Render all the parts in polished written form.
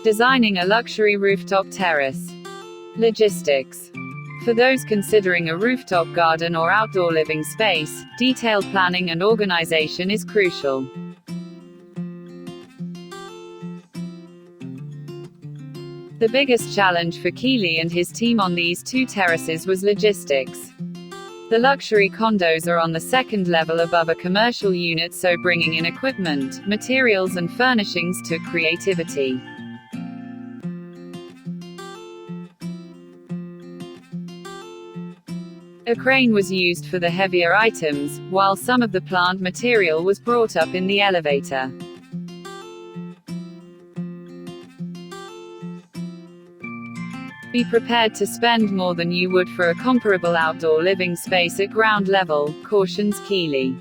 Designing a luxury rooftop terrace. Logistics. For those considering a rooftop garden or outdoor living space, detailed planning and organization is crucial. The biggest challenge for Keeley and his team on these two terraces was logistics. The luxury condos are on the second level above a commercial unit, so bringing in equipment, materials and furnishings took creativity. A crane was used for the heavier items, while some of the plant material was brought up in the elevator. Be prepared to spend more than you would for a comparable outdoor living space at ground level, cautions Keeley.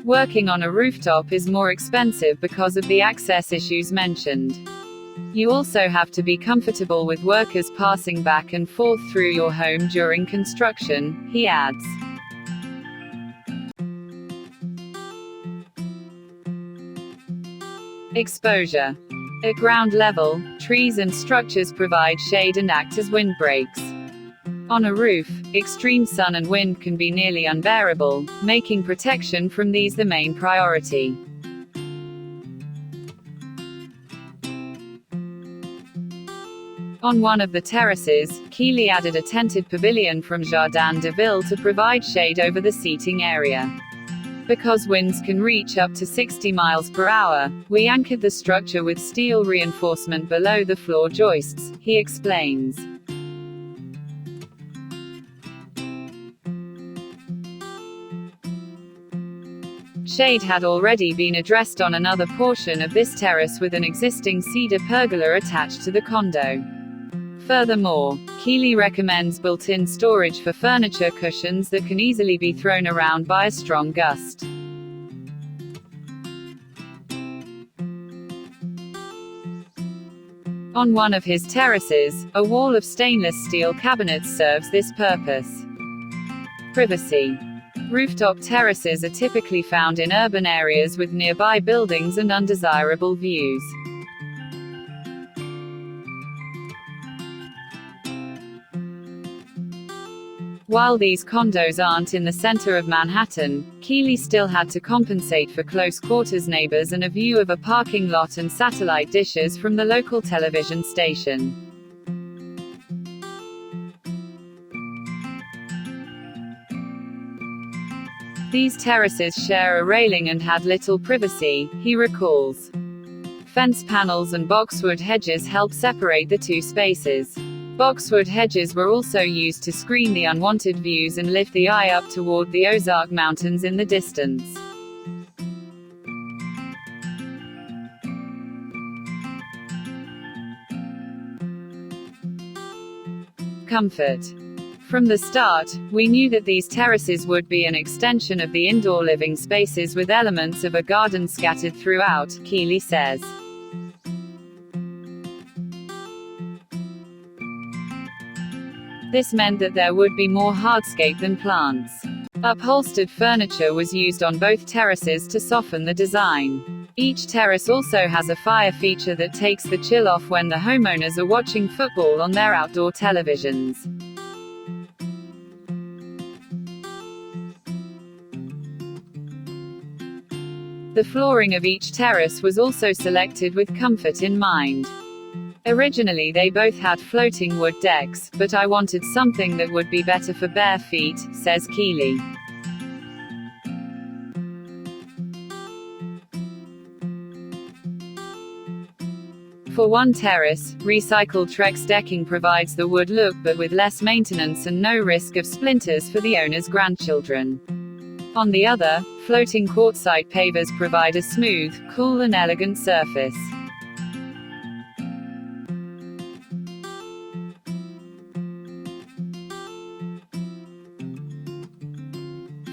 Working on a rooftop is more expensive because of the access issues mentioned. You also have to be comfortable with workers passing back and forth through your home during construction, he adds. Exposure. At ground level, trees and structures provide shade and act as windbreaks. On a roof, extreme sun and wind can be nearly unbearable, making protection from these the main priority. On one of the terraces, Keeley added a tented pavilion from Jardin de Ville to provide shade over the seating area. Because winds can reach up to 60 miles per hour, we anchored the structure with steel reinforcement below the floor joists, he explains. Shade had already been addressed on another portion of this terrace with an existing cedar pergola attached to the condo. Furthermore, Keeley recommends built-in storage for furniture cushions that can easily be thrown around by a strong gust. On one of his terraces, a wall of stainless steel cabinets serves this purpose. Privacy. Rooftop terraces are typically found in urban areas with nearby buildings and undesirable views. While these condos aren't in the center of Manhattan, Keeley still had to compensate for close-quarters neighbors and a view of a parking lot and satellite dishes from the local television station. These terraces share a railing and had little privacy, he recalls. Fence panels and boxwood hedges help separate the two spaces. Boxwood hedges were also used to screen the unwanted views and lift the eye up toward the Ozark Mountains in the distance. Comfort. From the start, we knew that these terraces would be an extension of the indoor living spaces with elements of a garden scattered throughout, Keeley says. This meant that there would be more hardscape than plants. Upholstered furniture was used on both terraces to soften the design. Each terrace also has a fire feature that takes the chill off when the homeowners are watching football on their outdoor televisions. The flooring of each terrace was also selected with comfort in mind. Originally they both had floating wood decks, but I wanted something that would be better for bare feet, says Keeley. For one terrace, recycled Trex decking provides the wood look but with less maintenance and no risk of splinters for the owner's grandchildren. On the other, floating quartzite pavers provide a smooth, cool and elegant surface.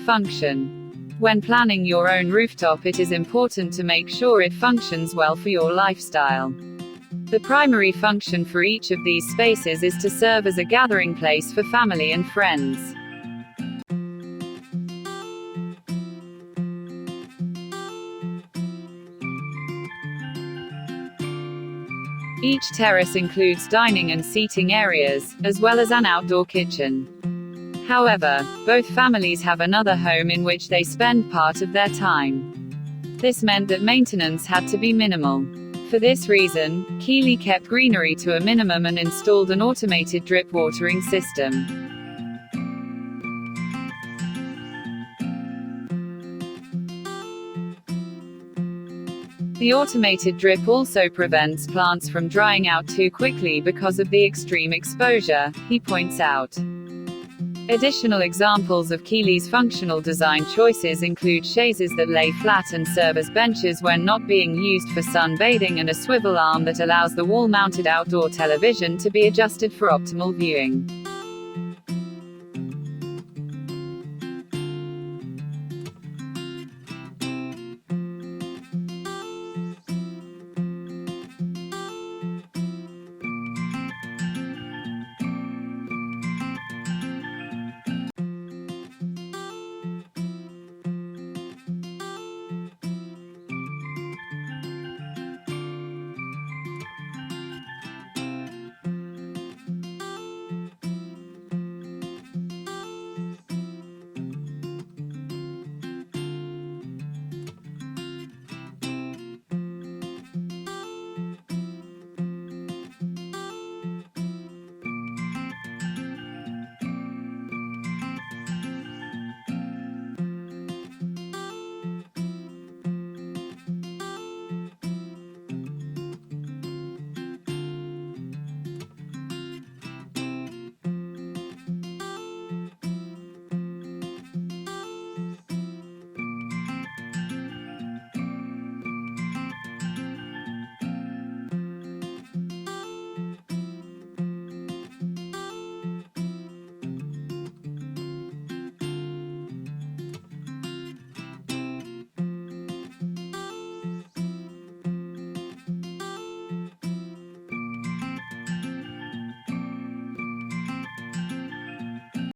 Function. When planning your own rooftop, it is important to make sure it functions well for your lifestyle. The primary function for each of these spaces is to serve as a gathering place for family and friends. Each terrace includes dining and seating areas, as well as an outdoor kitchen. However, both families have another home in which they spend part of their time. This meant that maintenance had to be minimal. For this reason, Keeley kept greenery to a minimum and installed an automated drip watering system. The automated drip also prevents plants from drying out too quickly because of the extreme exposure, he points out. Additional examples of Keeley's functional design choices include chaises that lay flat and serve as benches when not being used for sunbathing, and a swivel arm that allows the wall-mounted outdoor television to be adjusted for optimal viewing.